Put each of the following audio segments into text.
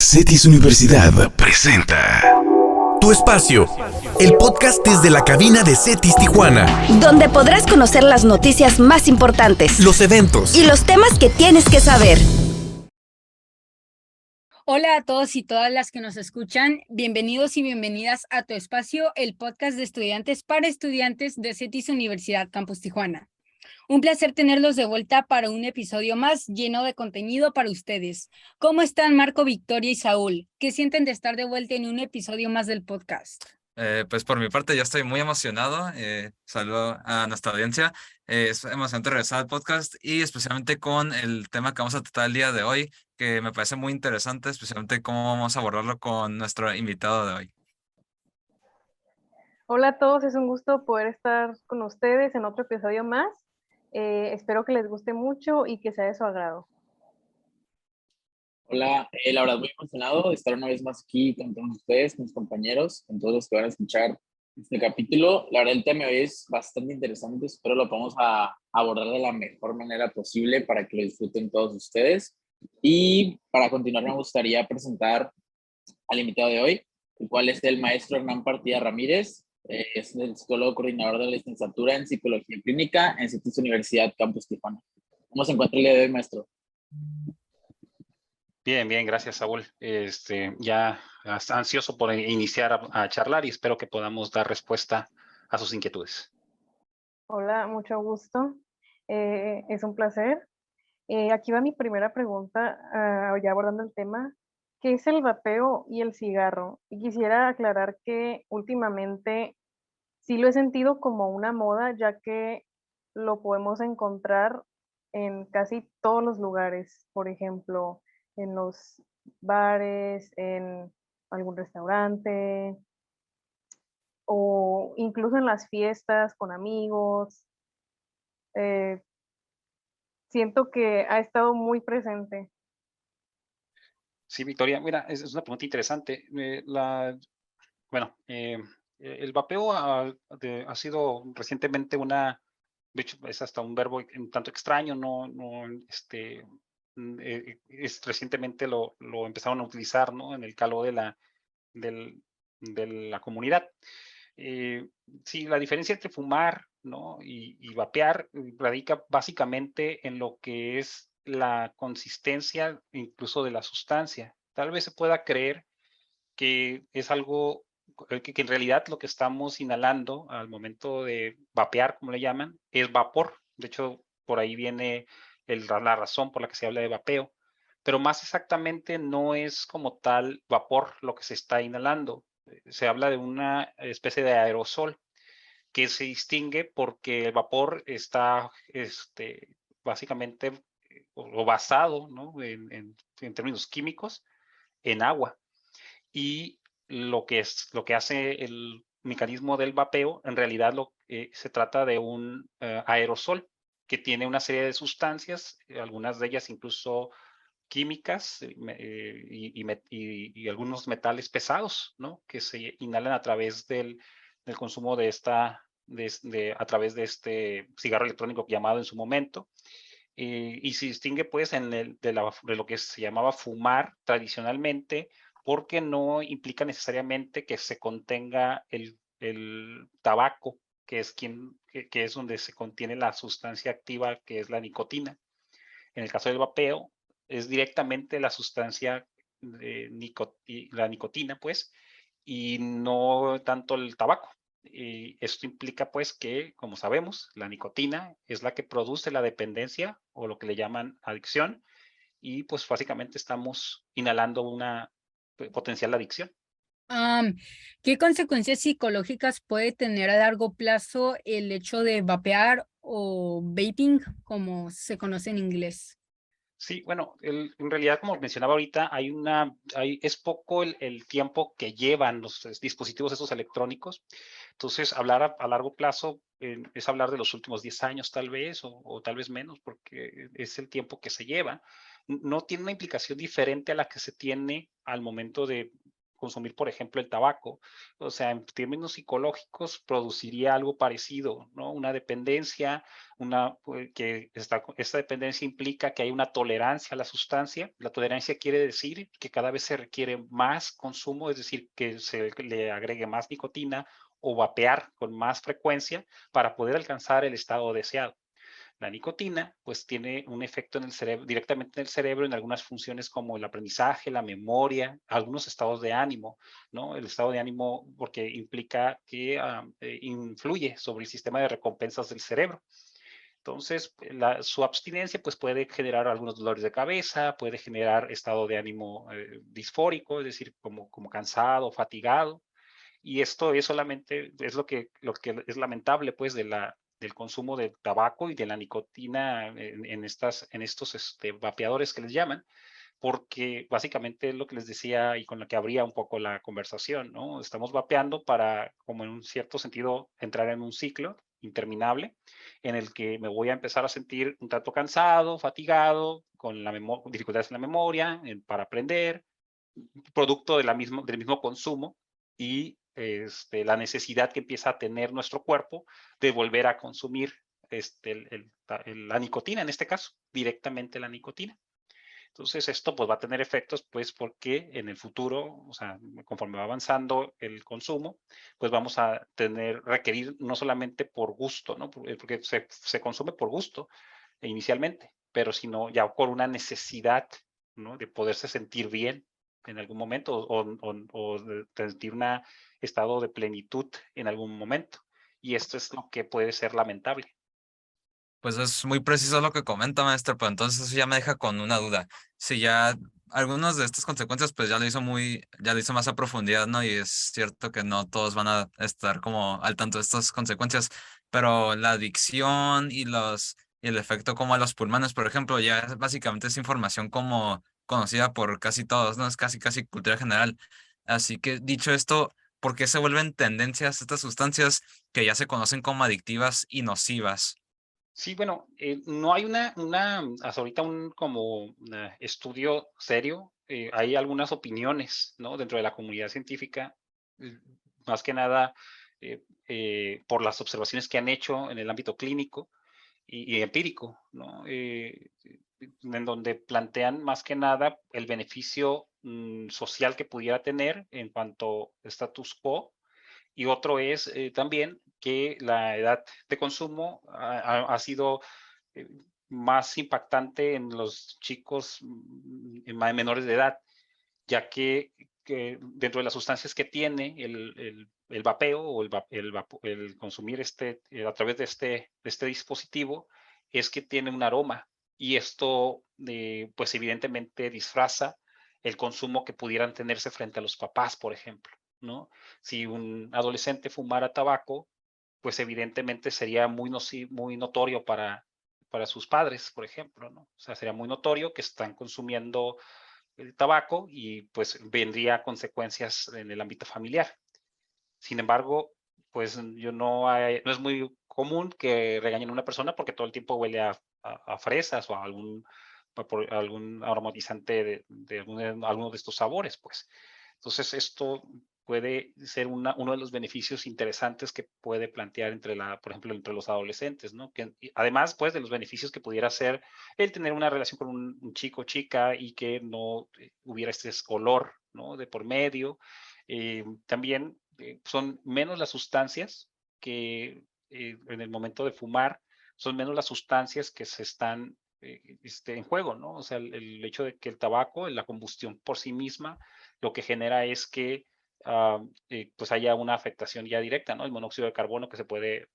Cetis Universidad presenta Tu espacio, el podcast desde la cabina de Cetis Tijuana. Donde podrás conocer las noticias más importantes, Los eventos y los temas que tienes que saber. Hola a todos y todas las que nos escuchan. Bienvenidos y bienvenidas a Tu Espacio, el podcast de estudiantes para estudiantes de Cetis Universidad Campus Tijuana. Un placer tenerlos de vuelta para un episodio más lleno de contenido para ustedes. ¿Cómo están Marco, Victoria y Saúl? ¿Qué sienten de estar de vuelta en un episodio más del podcast? Pues por mi parte ya estoy muy emocionado. Saludo a nuestra audiencia. Es emocionante regresar al podcast y especialmente con el tema que vamos a tratar el día de hoy, que me parece muy interesante, especialmente cómo vamos a abordarlo con nuestro invitado de hoy. Hola a todos, es un gusto poder estar con ustedes en otro episodio más. Espero que les guste mucho y que sea de su agrado. Hola, la verdad muy emocionado de estar una vez más aquí con todos ustedes, con mis compañeros, con todos los que van a escuchar este capítulo. La verdad el tema de hoy es bastante interesante, espero lo vamos a abordar de la mejor manera posible para que lo disfruten todos ustedes. Y para continuar me gustaría presentar al invitado de hoy, el cual es el maestro Hernán Partida Ramírez. Es el psicólogo coordinador de la licenciatura en Psicología Clínica en Cetis Universidad Campus Tijuana. ¿Cómo se encuentra el día de hoy, maestro? Bien, gracias, Saúl. Ya ansioso por iniciar a charlar y espero que podamos dar respuesta a sus inquietudes. Hola, mucho gusto. Es un placer. Aquí va mi primera pregunta, ya abordando el tema. ¿Qué es el vapeo y el cigarro? Y quisiera aclarar que últimamente sí lo he sentido como una moda, ya que lo podemos encontrar en casi todos los lugares, por ejemplo, en los bares, en algún restaurante o incluso en las fiestas con amigos. Eh, Siento que ha estado muy presente. Sí, Victoria, mira, es una pregunta interesante. El vapeo ha sido recientemente de hecho, es hasta un verbo un tanto extraño, recientemente lo empezaron a utilizar, ¿no? En el calor de la comunidad. Sí, la diferencia entre fumar, ¿no? y vapear radica básicamente en lo que es la consistencia incluso de la sustancia. Tal vez se pueda creer que es algo que en realidad lo que estamos inhalando al momento de vapear, como le llaman, es vapor. De hecho, por ahí viene la razón por la que se habla de vapeo. Pero más exactamente no es como tal vapor lo que se está inhalando. Se habla de una especie de aerosol que se distingue porque el vapor está básicamente o basado, ¿no? en términos químicos en agua. Y lo que hace el mecanismo del vapeo, en realidad se trata de un aerosol que tiene una serie de sustancias, algunas de ellas incluso químicas y algunos metales pesados, ¿no? Que se inhalan a través del consumo a través de este cigarro electrónico llamado en su momento. Y se distingue pues de lo que se llamaba fumar tradicionalmente, porque no implica necesariamente que se contenga el tabaco, que es donde se contiene la sustancia activa, que es la nicotina. En el caso del vapeo, es directamente la sustancia la nicotina, pues, y no tanto el tabaco. Y esto implica, pues, que, como sabemos, la nicotina es la que produce la dependencia o lo que le llaman adicción, y pues básicamente estamos inhalando una potencial adicción. ¿Qué consecuencias psicológicas puede tener a largo plazo el hecho de vapear o vaping, como se conoce en inglés? Sí, bueno, en realidad, como mencionaba ahorita, es poco el tiempo que llevan los dispositivos esos electrónicos. Entonces, hablar a largo plazo es hablar de los últimos 10 años tal vez, o tal vez menos, porque es el tiempo que se lleva. No tiene una implicación diferente a la que se tiene al momento de consumir, por ejemplo, el tabaco. O sea, en términos psicológicos, produciría algo parecido, ¿no? Una dependencia, esta dependencia implica que hay una tolerancia a la sustancia. La tolerancia quiere decir que cada vez se requiere más consumo, es decir, que se le agregue más nicotina o vapear con más frecuencia para poder alcanzar el estado deseado. La nicotina, pues, tiene un efecto en el cerebro, directamente en el cerebro, en algunas funciones como el aprendizaje, la memoria, algunos estados de ánimo, ¿no? El estado de ánimo porque implica que influye sobre el sistema de recompensas del cerebro. Entonces, su abstinencia pues puede generar algunos dolores de cabeza, puede generar estado de ánimo disfórico, es decir, como cansado, fatigado. Y esto es solamente, es lo que es lamentable, pues, del consumo de tabaco y de la nicotina en estos vapeadores que les llaman, porque básicamente es lo que les decía y con lo que abría un poco la conversación, ¿no? Estamos vapeando para, como en un cierto sentido, entrar en un ciclo interminable en el que me voy a empezar a sentir un tanto cansado, fatigado, con dificultades en la memoria, para aprender, producto del mismo consumo y la necesidad que empieza a tener nuestro cuerpo de volver a consumir la nicotina, en este caso, directamente la nicotina. Entonces, esto pues va a tener efectos, pues, porque en el futuro, o sea, conforme va avanzando el consumo, pues vamos a requerir no solamente por gusto, ¿no? Porque se consume por gusto inicialmente, pero sino ya por una necesidad, ¿no? De poderse sentir bien en algún momento o de sentir un estado de plenitud en algún momento. Y esto es lo que puede ser lamentable. Pues es muy preciso lo que comenta, maestro, pero entonces eso ya me deja con una duda. Si ya algunas de estas consecuencias, pues ya lo hizo más a profundidad, ¿no? Y es cierto que no todos van a estar como al tanto de estas consecuencias, pero la adicción y el efecto como a los pulmones, por ejemplo, básicamente es información como conocida por casi todos, ¿no? Es casi cultura general. Así que dicho esto, ¿por qué se vuelven tendencias estas sustancias que ya se conocen como adictivas y nocivas? Sí, bueno, no hay hasta ahorita como estudio serio. Hay algunas opiniones, ¿no? Dentro de la comunidad científica, eh, más que nada por las observaciones que han hecho en el ámbito clínico y empírico, ¿no? En donde plantean más que nada el beneficio social que pudiera tener en cuanto a status quo, y otro es también que la edad de consumo ha sido eh, más impactante en los chicos menores de edad, ya que dentro de las sustancias que tiene el vapeo o el consumir a través de este dispositivo, es que tiene un aroma, y esto pues evidentemente disfraza el consumo que pudieran tenerse frente a los papás, por ejemplo, ¿no? Si un adolescente fumara tabaco, pues evidentemente sería muy notorio para sus padres, por ejemplo, ¿no? O sea, sería muy notorio que están consumiendo el tabaco y pues vendría consecuencias en el ámbito familiar. Sin embargo, pues no es muy común que regañen a una persona porque todo el tiempo huele a fresas o a algún aromatizante de alguno de estos sabores, pues. Entonces, esto puede ser uno de los beneficios interesantes que puede plantear por ejemplo, entre los adolescentes, ¿no? Además, pues, de los beneficios que pudiera ser el tener una relación con un chico o chica y que no hubiera este olor, ¿no? De por medio. También son menos las sustancias que en el momento de fumar, son menos las sustancias que se están en juego, ¿no? O sea, el hecho de que el tabaco, la combustión por sí misma, lo que genera es que pues haya una afectación ya directa, ¿no? El monóxido de carbono que se puede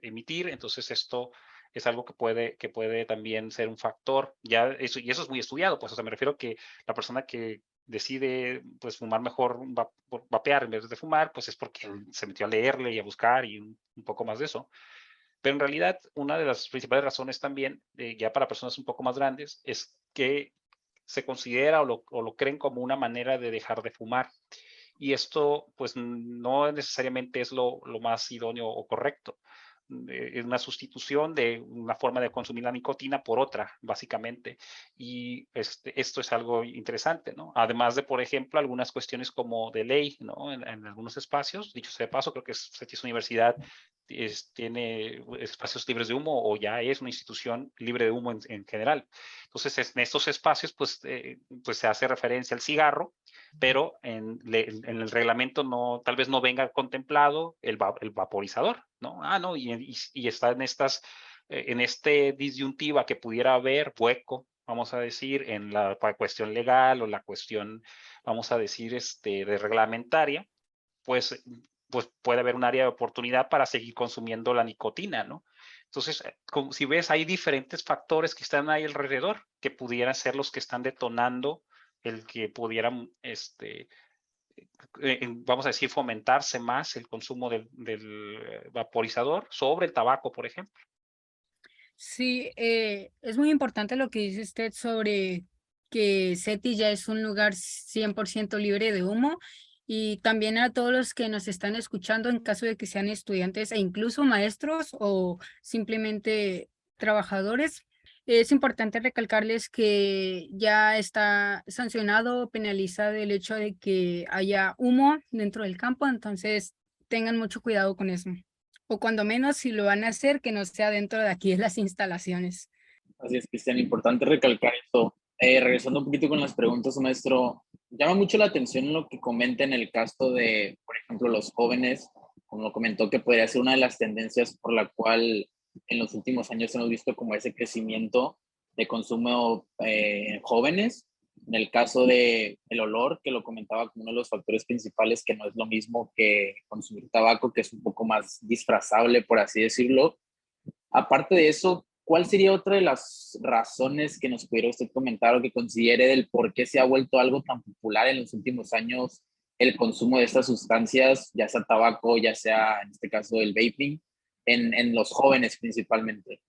emitir, entonces esto es algo que puede también ser un factor, y eso es muy estudiado, pues, o sea, me refiero que la persona que decide, pues, fumar mejor, vapear en vez de fumar, pues es porque se metió a leerle y a buscar y un poco más de eso. Pero en realidad, una de las principales razones también, ya para personas un poco más grandes, es que se considera o lo creen como una manera de dejar de fumar. Y esto, pues, no necesariamente es lo más idóneo o correcto. una sustitución de una forma de consumir la nicotina por otra, básicamente. Y esto es algo interesante, ¿no? Además de, por ejemplo, algunas cuestiones como de ley, ¿no? En algunos espacios, dicho sea de paso, creo que CETIS Universidad tiene espacios libres de humo o ya es una institución libre de humo en general. Entonces, en estos espacios, pues se hace referencia al cigarro, pero en el reglamento tal vez no venga contemplado el vaporizador, ¿no? No, y está en este disyuntiva que pudiera haber hueco, vamos a decir, en la cuestión legal o la cuestión, vamos a decir, de reglamentaria, pues puede haber un área de oportunidad para seguir consumiendo la nicotina, ¿no? Entonces, como si ves, hay diferentes factores que están ahí alrededor que pudieran ser los que están detonando el que pudieran, vamos a decir, fomentarse más el consumo del vaporizador sobre el tabaco, por ejemplo. Sí, es muy importante lo que dice usted sobre que SETI ya es un lugar 100% libre de humo, y también a todos los que nos están escuchando, en caso de que sean estudiantes e incluso maestros o simplemente trabajadores. Es importante recalcarles que ya está sancionado o penalizado el hecho de que haya humo dentro del campo, entonces tengan mucho cuidado con eso. O cuando menos, si lo van a hacer, que no sea dentro de aquí de las instalaciones. Así es, Cristian, importante recalcar esto. Regresando un poquito con las preguntas, maestro, llama mucho la atención lo que comenta en el caso de, por ejemplo, los jóvenes, como comentó, que podría ser una de las tendencias por la cual en los últimos años hemos visto como ese crecimiento de consumo en jóvenes. En el caso de el olor, que lo comentaba como uno de los factores principales, que no es lo mismo que consumir tabaco, que es un poco más disfrazable, por así decirlo. Aparte de eso, ¿cuál sería otra de las razones que nos pudiera usted comentar o que considere del por qué se ha vuelto algo tan popular en los últimos años el consumo de estas sustancias, ya sea tabaco, ya sea en este caso el vaping, en los jóvenes principalmente?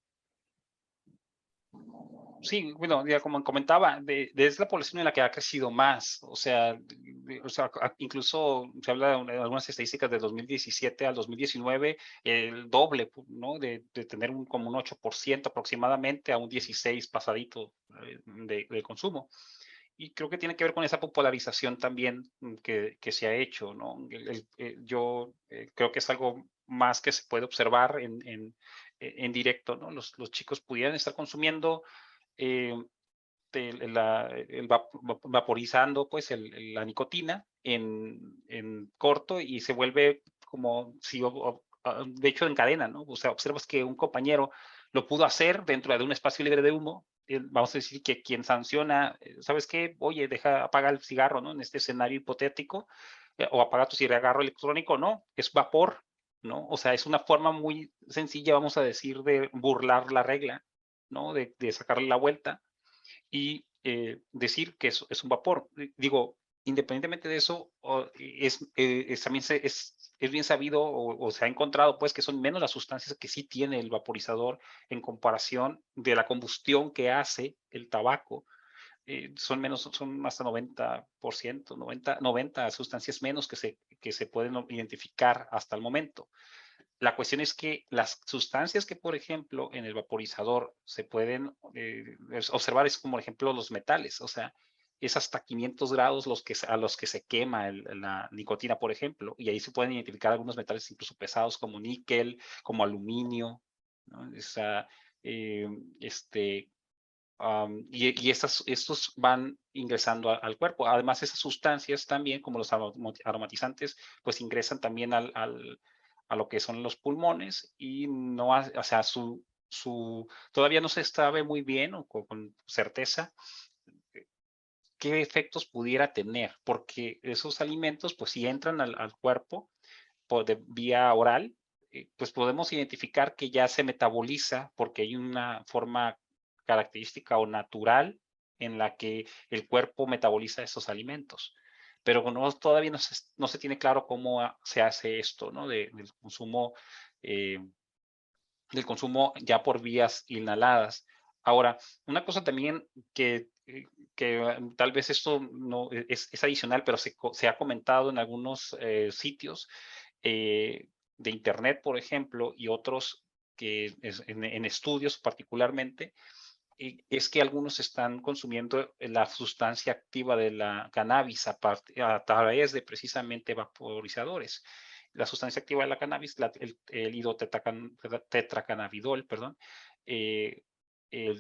Sí, bueno, ya como comentaba, es la población en la que ha crecido más, o sea, incluso se habla de algunas estadísticas de 2017 al 2019, el doble, ¿no? De tener como un 8% aproximadamente a un 16% pasadito de consumo. Y creo que tiene que ver con esa popularización también que se ha hecho, ¿no? Yo creo que es algo más que se puede observar en directo, ¿no? Los chicos pudieran estar consumiendo eh, vaporizando pues la nicotina en corto, y se vuelve como si, de hecho, en cadena, ¿no? O sea, observas que un compañero lo pudo hacer dentro de un espacio libre de humo. Vamos a decir que quien sanciona, ¿sabes qué? Oye, apaga el cigarro, ¿no? En este escenario hipotético, o apaga tu cigarro electrónico, no, es vapor, ¿no? O sea, es una forma muy sencilla, vamos a decir, de burlar la regla, ¿no? De sacarle la vuelta y decir que es un vapor. Digo, independientemente de eso, también es bien sabido o se ha encontrado pues que son menos las sustancias que sí tiene el vaporizador en comparación de la combustión que hace el tabaco. Son menos, son hasta 90%, 90 sustancias menos que se pueden identificar hasta el momento. La cuestión es que las sustancias que, por ejemplo, en el vaporizador se pueden observar es como, por ejemplo, los metales, o sea, es hasta 500 grados a los que se quema la nicotina, por ejemplo, y ahí se pueden identificar algunos metales incluso pesados como níquel, como aluminio, ¿no? O sea, eh, estos van ingresando al cuerpo. Además, esas sustancias también, como los aromatizantes, pues ingresan también a lo que son los pulmones y no, o sea, todavía no se sabe muy bien o con certeza qué efectos pudiera tener, porque esos alimentos, pues si entran al cuerpo de vía oral, pues podemos identificar que ya se metaboliza porque hay una forma característica o natural en la que el cuerpo metaboliza esos alimentos. Pero todavía no se tiene claro cómo se hace esto, ¿no? Eh, del consumo ya por vías inhaladas. Ahora, una cosa también que tal vez esto no es adicional, pero se ha comentado en algunos sitios de internet, por ejemplo, y otros que es en estudios particularmente, es que algunos están consumiendo la sustancia activa de la cannabis a través de precisamente vaporizadores. La sustancia activa de la cannabis, el hidrotetracannabidol, perdón,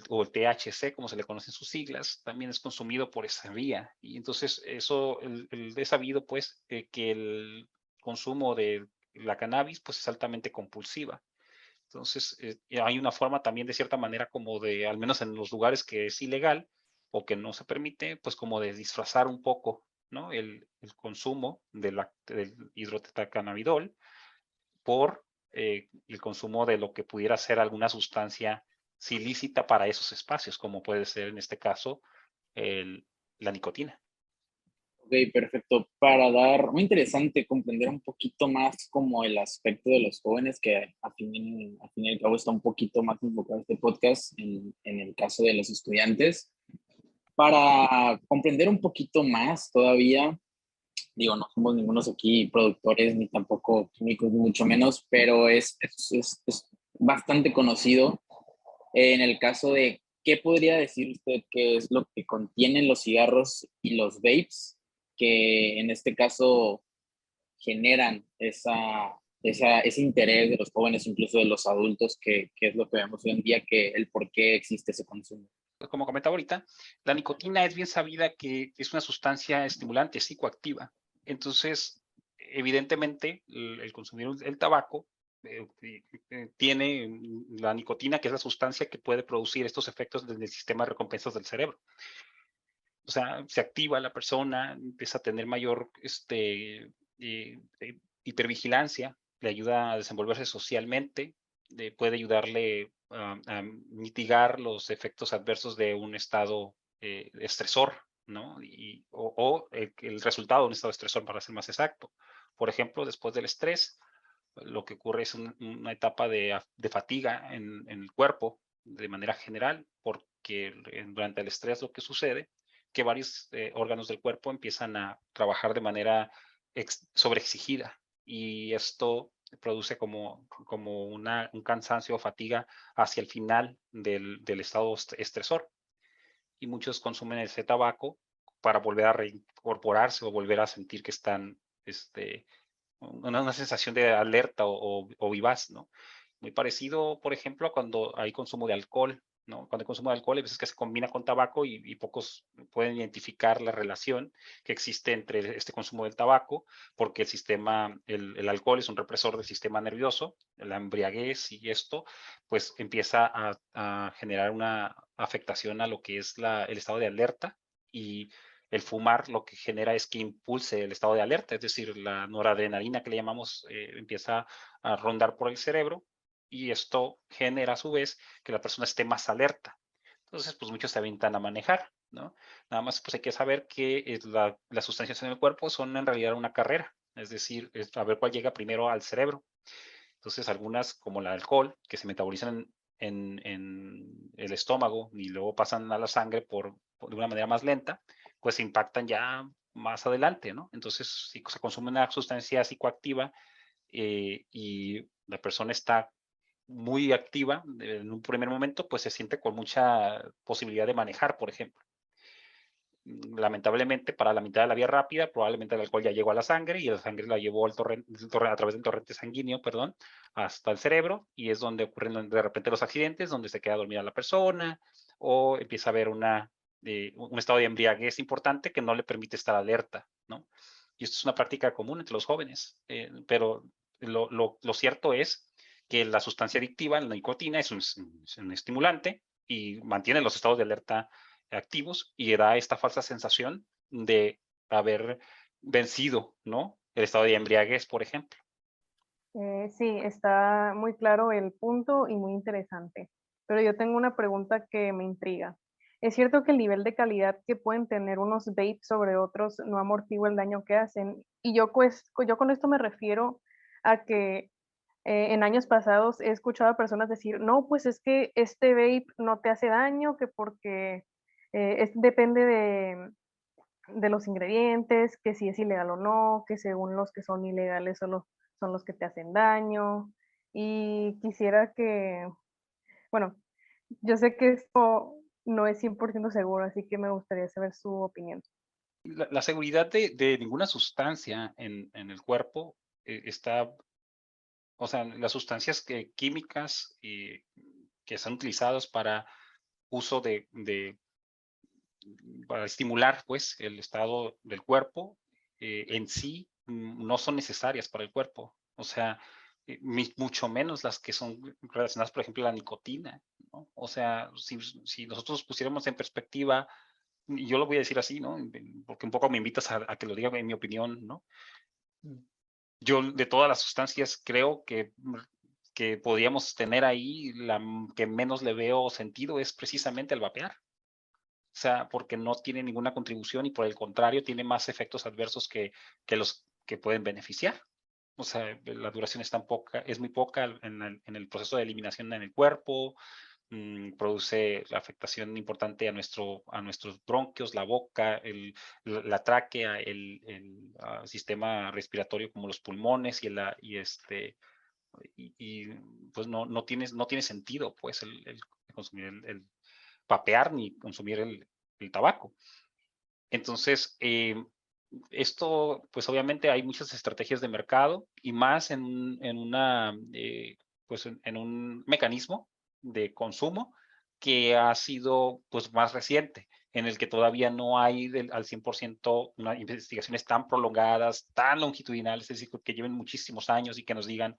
o el THC, como se le conocen sus siglas, también es consumido por esa vía. Y entonces eso es sabido pues que el consumo de la cannabis pues es altamente compulsiva. Entonces, hay una forma también de cierta manera como de, al menos en los lugares que es ilegal o que no se permite, pues como de disfrazar un poco, ¿no? El consumo del hidrotetracannabidol por el consumo de lo que pudiera ser alguna sustancia ilícita para esos espacios, como puede ser en este caso la nicotina. Ok, perfecto. Para dar, muy interesante comprender un poquito más como el aspecto de los jóvenes, que al fin y al cabo está un poquito más enfocado este podcast en el caso de los estudiantes. Para comprender un poquito más todavía, digo, no somos ningunos aquí productores, ni tampoco químicos, ni mucho menos, pero es bastante conocido en el caso de, ¿qué podría decir usted que es lo que contienen los cigarros y los vapes, que en este caso generan ese interés de los jóvenes, incluso de los adultos, que es lo que vemos hoy en día, que el por qué existe ese consumo? Como comentaba ahorita, la nicotina es bien sabida que es una sustancia estimulante, psicoactiva. Entonces, evidentemente, el consumir el tabaco tiene la nicotina, que es la sustancia que puede producir estos efectos desde el sistema de recompensas del cerebro. O sea, se activa la persona, empieza a tener mayor hipervigilancia, le ayuda a desenvolverse socialmente, puede ayudarle a mitigar los efectos adversos de un estado estresor, ¿no? O el resultado de un estado estresor, para ser más exacto. Por ejemplo, después del estrés, lo que ocurre es una etapa de fatiga en el cuerpo de manera general, porque durante el estrés lo que sucede que varios órganos del cuerpo empiezan a trabajar de manera sobreexigida y esto produce como un cansancio o fatiga hacia el final del estado estresor. Y muchos consumen ese tabaco para volver a reincorporarse o volver a sentir que están una sensación de alerta o vivaz, ¿no? Muy parecido, por ejemplo, a cuando hay consumo de alcohol, ¿no? Cuando hay consumo de alcohol, hay veces que se combina con tabaco y pocos pueden identificar la relación que existe entre este consumo del tabaco, porque el alcohol es un represor del sistema nervioso, la embriaguez y esto, pues empieza a generar una afectación a lo que es el estado de alerta y el fumar lo que genera es que impulse el estado de alerta, es decir, la noradrenalina que le llamamos empieza a rondar por el cerebro y esto genera a su vez que la persona esté más alerta. Entonces, pues muchos se avientan a manejar, ¿no? Nada más pues hay que saber que las sustancias en el cuerpo son en realidad una carrera, es decir, a ver cuál llega primero al cerebro. Entonces, algunas como el alcohol, que se metabolizan en el estómago y luego pasan a la sangre de una manera más lenta, pues impactan ya más adelante, ¿no? Entonces, si se consume una sustancia psicoactiva y la persona está muy activa en un primer momento, pues se siente con mucha posibilidad de manejar, por ejemplo. Lamentablemente, para la mitad de la vía rápida, probablemente el alcohol ya llegó a la sangre y la sangre la llevó a través del torrente sanguíneo, perdón, hasta el cerebro y es donde ocurren de repente los accidentes, donde se queda dormida la persona o empieza a haber un estado de embriaguez importante que no le permite estar alerta, ¿no? Y esto es una práctica común entre los jóvenes, pero lo cierto es que la sustancia adictiva, la nicotina, es un estimulante y mantiene los estados de alerta activos y da esta falsa sensación de haber vencido, ¿no? El estado de embriaguez, por ejemplo. Sí, está muy claro el punto y muy interesante. Pero yo tengo una pregunta que me intriga. ¿Es cierto que el nivel de calidad que pueden tener unos vapes sobre otros no amortigua el daño que hacen? Y yo con esto me refiero a que en años pasados he escuchado a personas decir, no, pues es que este vape no te hace daño, que porque depende de los ingredientes, que si es ilegal o no, que según los que son ilegales son los que te hacen daño. Y quisiera que, bueno, yo sé que esto no es 100% seguro, así que me gustaría saber su opinión. La seguridad de ninguna sustancia en el cuerpo está, o sea, las sustancias químicas que están utilizadas para uso para estimular, pues, el estado del cuerpo en sí no son necesarias para el cuerpo. O sea, mucho menos las que son relacionadas, por ejemplo, a la nicotina, ¿no? O sea, si nosotros pusiéramos en perspectiva, y yo lo voy a decir así, ¿no? Porque un poco me invitas a que lo diga en mi opinión, ¿no? Yo de todas las sustancias creo que podríamos tener ahí, la que menos le veo sentido es precisamente el vapear. O sea, porque no tiene ninguna contribución y por el contrario tiene más efectos adversos que los que pueden beneficiar. O sea, la duración es muy poca en el proceso de eliminación en el cuerpo, produce la afectación importante a nuestros bronquios, la boca, la tráquea, el sistema respiratorio como los pulmones y pues no tiene sentido pues el consumir el vapear ni consumir el tabaco. Entonces, esto, pues obviamente hay muchas estrategias de mercado y más pues en un mecanismo de consumo que ha sido pues más reciente, en el que todavía no hay al 100% unas investigaciones tan prolongadas, tan longitudinales, es decir, que lleven muchísimos años y que nos digan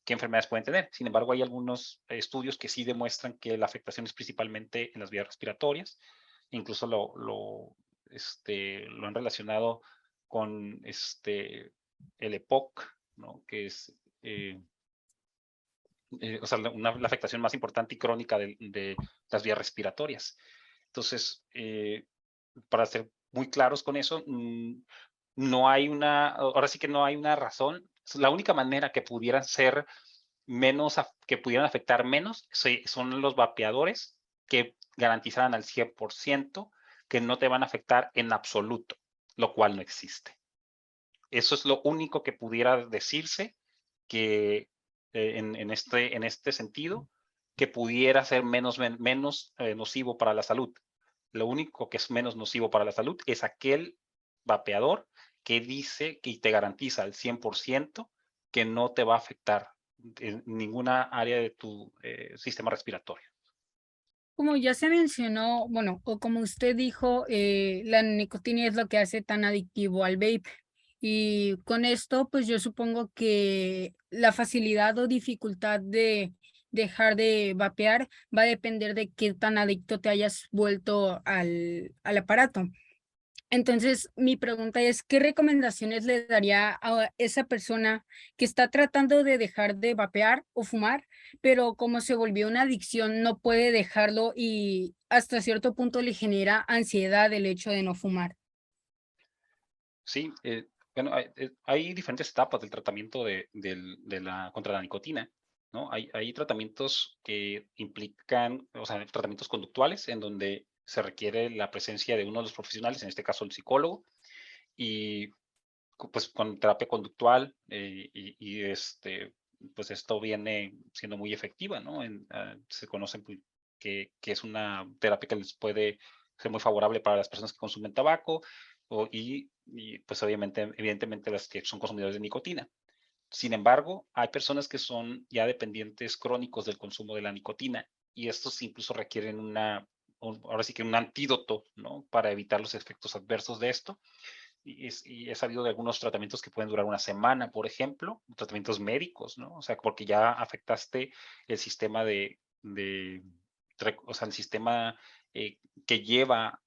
qué enfermedades pueden tener. Sin embargo, hay algunos estudios que sí demuestran que la afectación es principalmente en las vías respiratorias. Incluso lo han relacionado con el EPOC, ¿no? Que es o sea, la afectación más importante y crónica de las vías respiratorias. Entonces, para ser muy claros con eso, no hay ahora sí que no hay una razón. La única manera que pudieran ser que pudieran afectar menos son los vapeadores que garantizaran al 100% que no te van a afectar en absoluto, lo cual no existe. Eso es lo único que pudiera decirse que en este sentido, que pudiera ser menos nocivo para la salud. Lo único que es menos nocivo para la salud es aquel vapeador que dice que te garantiza al 100% que no te va a afectar en ninguna área de tu sistema respiratorio. Como ya se mencionó, bueno, o como usted dijo, la nicotina es lo que hace tan adictivo al vape. Y con esto, pues yo supongo que la facilidad o dificultad de dejar de vapear va a depender de qué tan adicto te hayas vuelto al aparato. Entonces, mi pregunta es, ¿qué recomendaciones le daría a esa persona que está tratando de dejar de vapear o fumar, pero como se volvió una adicción, no puede dejarlo y hasta cierto punto le genera ansiedad el hecho de no fumar? Sí, bueno, hay diferentes etapas del tratamiento contra la nicotina, ¿no? Hay tratamientos que implican, o sea, tratamientos conductuales en donde se requiere la presencia de uno de los profesionales, en este caso el psicólogo, y pues con terapia conductual pues esto viene siendo muy efectiva, ¿no? Se conoce que es una terapia que les puede ser muy favorable para las personas que consumen tabaco pues obviamente, evidentemente las que son consumidores de nicotina. Sin embargo, hay personas que son ya dependientes crónicos del consumo de la nicotina y estos incluso requieren ahora sí que un antídoto, ¿no? Para evitar los efectos adversos de esto. Y he sabido de algunos tratamientos que pueden durar una semana, por ejemplo, tratamientos médicos, ¿no? O sea, porque ya afectaste el sistema o sea, el sistema que lleva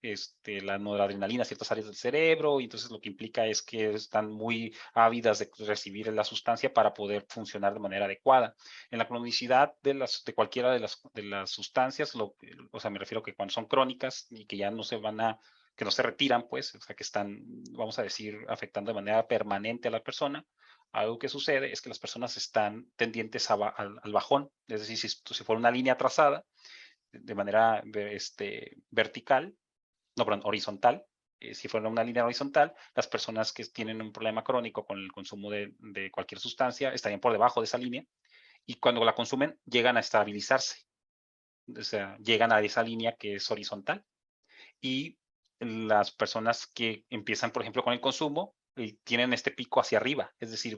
la noradrenalina a ciertas áreas del cerebro, y entonces lo que implica es que están muy ávidas de recibir la sustancia para poder funcionar de manera adecuada. En la cronicidad de cualquiera de las sustancias, o sea, me refiero que cuando son crónicas y que ya no que no se retiran, pues, o sea, que están, vamos a decir, afectando de manera permanente a la persona, algo que sucede es que las personas están tendientes al bajón, es decir, si fuera una línea trazada de manera vertical, no, perdón, horizontal, si fuera una línea horizontal, las personas que tienen un problema crónico con el consumo de cualquier sustancia estarían por debajo de esa línea, y cuando la consumen llegan a estabilizarse. O sea, llegan a esa línea que es horizontal. Y las personas que empiezan, por ejemplo, con el consumo, tienen este pico hacia arriba, es decir,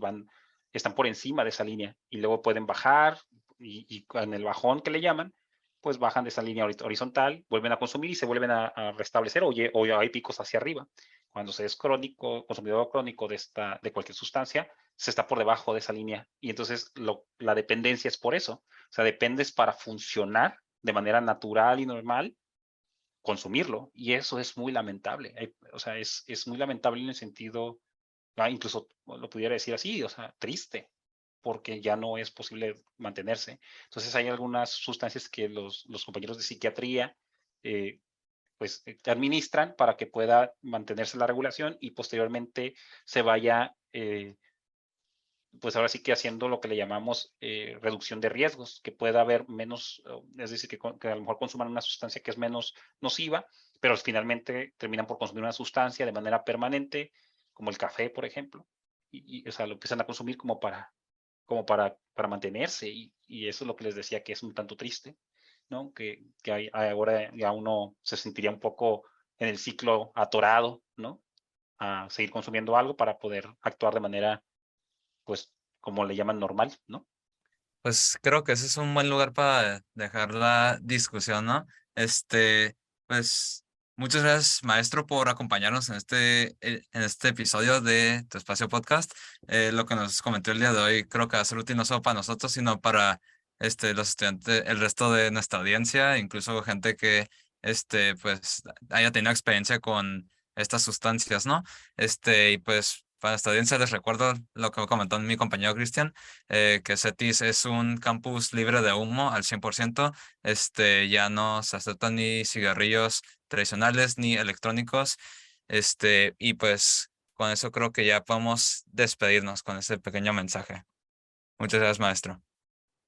están por encima de esa línea y luego pueden bajar y en el bajón que le llaman, pues bajan de esa línea horizontal, vuelven a consumir y se vuelven a restablecer o hay picos hacia arriba. Cuando se es crónico, consumidor crónico de cualquier sustancia, se está por debajo de esa línea y entonces la dependencia es por eso. O sea, dependes para funcionar de manera natural y normal, consumirlo, y eso es muy lamentable. O sea, es muy lamentable en el sentido, incluso lo pudiera decir así, o sea, triste, porque ya no es posible mantenerse. Entonces hay algunas sustancias que los compañeros de psiquiatría pues administran para que pueda mantenerse la regulación y posteriormente se vaya pues ahora sí que haciendo lo que le llamamos reducción de riesgos, que pueda haber menos, es decir, que a lo mejor consuman una sustancia que es menos nociva, pero finalmente terminan por consumir una sustancia de manera permanente, como el café, por ejemplo, y o sea, lo empiezan a consumir como para mantenerse, y eso es lo que les decía que es un tanto triste, ¿no? Que ahora ya uno se sentiría un poco en el ciclo atorado, ¿no? A seguir consumiendo algo para poder actuar de manera, pues, como le llaman, normal, ¿no? Pues creo que ese es un buen lugar para dejar la discusión, ¿no? Pues muchas gracias, maestro, por acompañarnos en este episodio de Tu Espacio Podcast. Lo que nos comentó el día de hoy creo que va a ser útil no solo para nosotros, sino para los estudiantes, el resto de nuestra audiencia, incluso gente que pues haya tenido experiencia con estas sustancias, ¿no? Y pues para nuestra audiencia les recuerdo lo que comentó mi compañero Cristian, que CETIS es un campus libre de humo al 100%. Ya no se aceptan ni cigarrillos tradicionales ni electrónicos. Y pues con eso creo que ya podemos despedirnos con ese pequeño mensaje. Muchas gracias, maestro.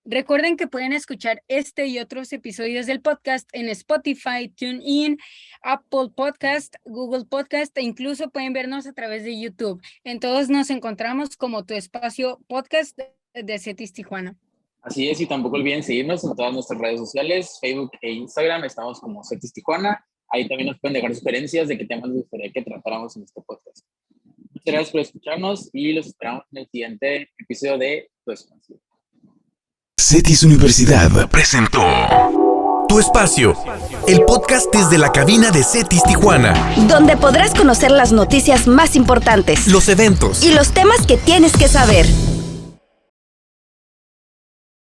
Recuerden que pueden escuchar este y otros episodios del podcast en Spotify, TuneIn, Apple Podcast, Google Podcast e incluso pueden vernos a través de YouTube. En todos nos encontramos como Tu Espacio Podcast de CETIS Tijuana. Así es, y tampoco olviden seguirnos en todas nuestras redes sociales, Facebook e Instagram, estamos como CETIS Tijuana. Ahí también nos pueden dejar sugerencias de qué temas les gustaría que tratáramos en este podcast. Muchas gracias por escucharnos y los esperamos en el siguiente episodio de Tu Espacio. CETIS Universidad presentó Tu Espacio, el podcast desde la cabina de CETIS Tijuana. Donde podrás conocer las noticias más importantes Los eventos y los temas que tienes que saber.